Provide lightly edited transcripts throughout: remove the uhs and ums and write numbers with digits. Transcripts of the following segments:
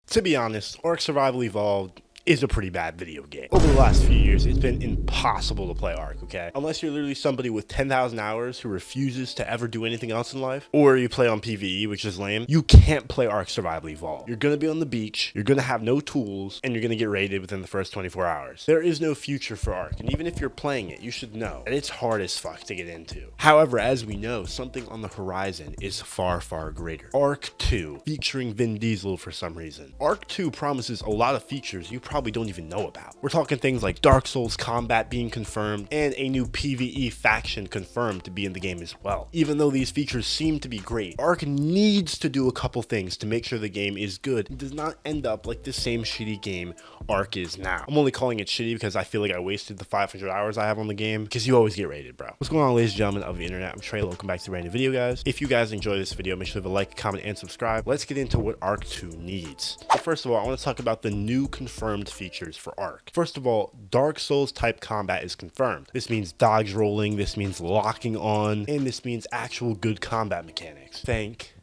To be honest, Ark Survival Evolved is a pretty bad video game. Over the last few years, it's been impossible to play Ark, okay? Unless you're literally somebody with 10,000 hours who refuses to ever do anything else in life, or you play on PvE, which is lame, you can't play Ark Survival Evolved. You're gonna be on the beach, you're gonna have no tools, and you're gonna get raided within the first 24 hours. There is no future for Ark, and even if you're playing it, you should know that it's hard as fuck to get into. However, as we know, something on the horizon is far, far greater. Ark 2, featuring Vin Diesel for some reason. Ark 2 promises a lot of features you probably don't even know about. We're talking things like Dark Souls combat being confirmed and a new PvE faction confirmed to be in the game as well. Even though these features seem to be great, Ark needs to do a couple things to make sure the game is good and does not end up like the same shitty game Ark is now. I'm only calling it shitty because I feel like I wasted the 500 hours I have on the game, because you always get rated, bro. What's going on, ladies and gentlemen of the internet? I'm Treyllo. Welcome back to the brand new video, guys. If you guys enjoy this video, make sure to like, comment, and subscribe. Let's get into what Ark 2 needs. But first of all, I want to talk about the new confirmed features for Ark. First of all, Dark Souls type combat is confirmed. This means dodge rolling, this means locking on, and this means actual good combat mechanics. Thank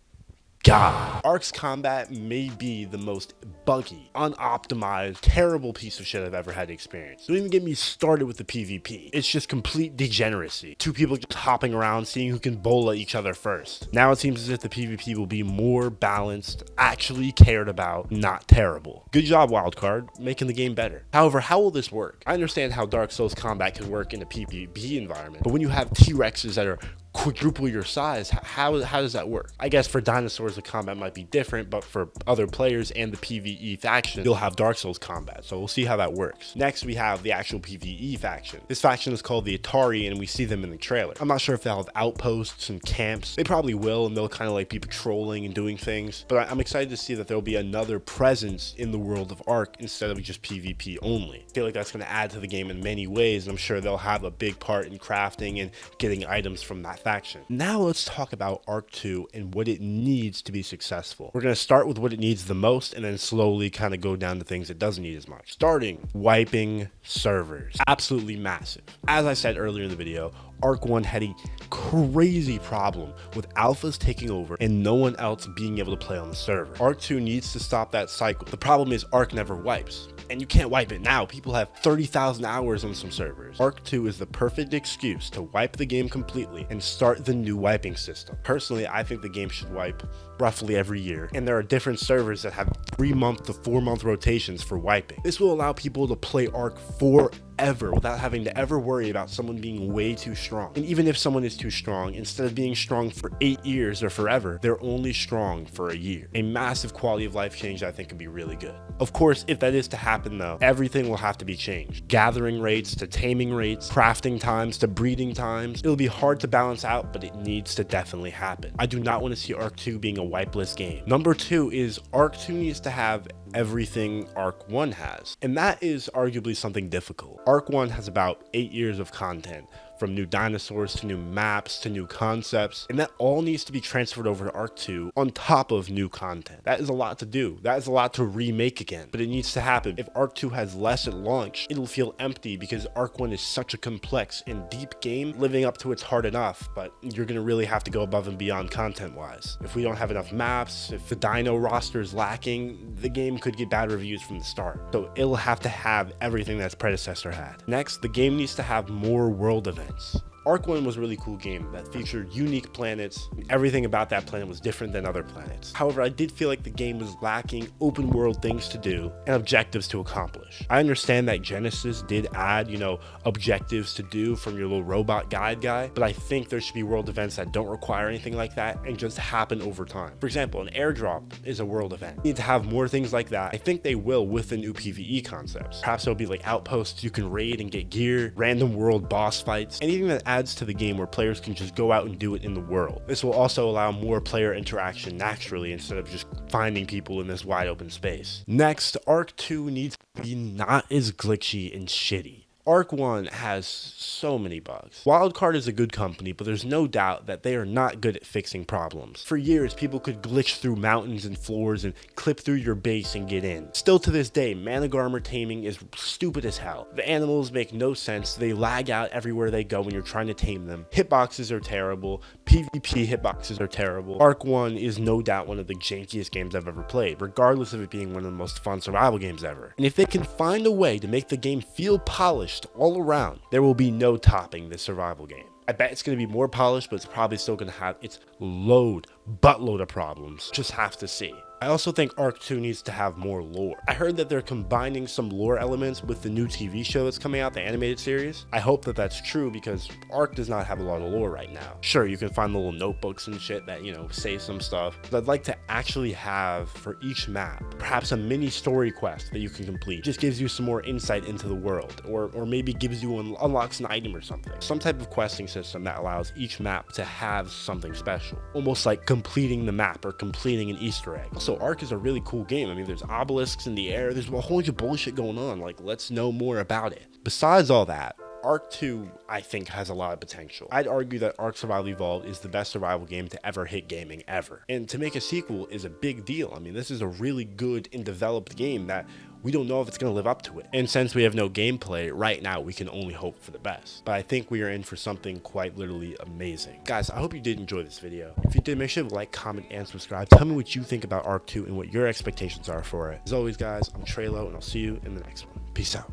God. Ark's combat may be the most buggy, unoptimized, terrible piece of shit I've ever had to experience. Don't even get me started with the PvP. It's just complete degeneracy. Two people just hopping around, seeing who can bola each other first. Now it seems as if the PvP will be more balanced, actually cared about, not terrible. Good job, Wildcard, making the game better. However, how will this work? I understand how Dark Souls combat can work in a PvP environment, but when you have T-Rexes that are quadruple your size, how does that work? I guess for dinosaurs the combat might be different, but for other players and the PvE faction, you'll have Dark Souls combat, so we'll see how that works. Next, we have the actual PvE faction. This faction is called the Atari, and we see them in the trailer. I'm not sure if they'll have outposts and camps. They probably will, and they'll kind of like be patrolling and doing things, but I'm excited to see that there'll be another presence in the world of Ark instead of just PvP only. I feel like that's going to add to the game in many ways, and I'm sure they'll have a big part in crafting and getting items from that faction. Now let's talk about Ark 2 and what it needs to be successful. We're going to start with what it needs the most and then slowly kind of go down to things it doesn't need as much. Starting, wiping servers. Absolutely massive. As I said earlier in the video, Ark 1 had a crazy problem with alphas taking over and no one else being able to play on the server. Ark 2 needs to stop that cycle. The problem is Ark never wipes. And you can't wipe it now. People have 30,000 hours on some servers. Ark 2 is the perfect excuse to wipe the game completely and start the new wiping system. Personally, I think the game should wipe roughly every year, and there are different servers that have 3-month to 4-month rotations for wiping. This will allow people to play Ark forever without having to ever worry about someone being way too strong. And even if someone is too strong, instead of being strong for 8 years or forever, they're only strong for a year. A massive quality of life change I think could be really good. Of course, if that is to happen though, everything will have to be changed. Gathering rates to taming rates, crafting times to breeding times. It'll be hard to balance out, but it needs to definitely happen. I do not want to see Ark 2 being a wipeless game. Number 2 is Ark 2 needs to have everything Ark 1 has, and that is arguably something difficult. Ark 1 has about 8 years of content, from new dinosaurs to new maps to new concepts, and that all needs to be transferred over to Ark 2 on top of new content. That is a lot to do. That is a lot to remake again, but it needs to happen. If Ark 2 has less at launch, it'll feel empty because Ark 1 is such a complex and deep game. Living up to it's hard enough, but you're gonna really have to go above and beyond content-wise. If we don't have enough maps, if the dino roster is lacking, the game could get bad reviews from the start. So it'll have to have everything that its predecessor had. Next, the game needs to have more world events. Ark 1 was a really cool game that featured unique planets. Everything about that planet was different than other planets. However, I did feel like the game was lacking open world things to do and objectives to accomplish. I understand that Genesis did add, objectives to do from your little robot guide guy, but I think there should be world events that don't require anything like that and just happen over time. For example, an airdrop is a world event. You need to have more things like that. I think they will with the new PvE concepts. Perhaps there'll be like outposts you can raid and get gear, random world boss fights, anything that adds to the game where players can just go out and do it in the world. This will also allow more player interaction naturally instead of just finding people in this wide open space. Next, Ark 2 needs to be not as glitchy and shitty. Ark 1 has so many bugs. Wildcard is a good company, but there's no doubt that they are not good at fixing problems. For years, people could glitch through mountains and floors and clip through your base and get in. Still to this day, Managarmr taming is stupid as hell. The animals make no sense, they lag out everywhere they go when you're trying to tame them. Hitboxes are terrible, PvP hitboxes are terrible. ARK 1 is no doubt one of the jankiest games I've ever played, regardless of it being one of the most fun survival games ever. And if they can find a way to make the game feel polished all around, there will be no topping this survival game. I bet it's going to be more polished, but it's probably still going to have its buttload of problems. Just have to see. I also think ARK 2 needs to have more lore. I heard that they're combining some lore elements with the new TV show that's coming out, the animated series. I hope that that's true because ARK does not have a lot of lore right now. Sure, you can find little notebooks and shit that, say some stuff, but I'd like to actually have for each map, perhaps a mini story quest that you can complete. Just gives you some more insight into the world, or maybe gives you unlocks an item or something. Some type of questing system that allows each map to have something special. Almost like completing the map or completing an Easter egg. So ARK is a really cool game. I mean, there's obelisks in the air. There's a whole bunch of bullshit going on. Like, let's know more about it. Besides all that, ARK 2, I think, has a lot of potential. I'd argue that ARK Survival Evolved is the best survival game to ever hit gaming ever. And to make a sequel is a big deal. I mean, this is a really good and developed game that we don't know if it's going to live up to it. And since we have no gameplay, right now we can only hope for the best. But I think we are in for something quite literally amazing. Guys, I hope you did enjoy this video. If you did, make sure to like, comment, and subscribe. Tell me what you think about ARK 2 and what your expectations are for it. As always, guys, I'm Treyllo, and I'll see you in the next one. Peace out.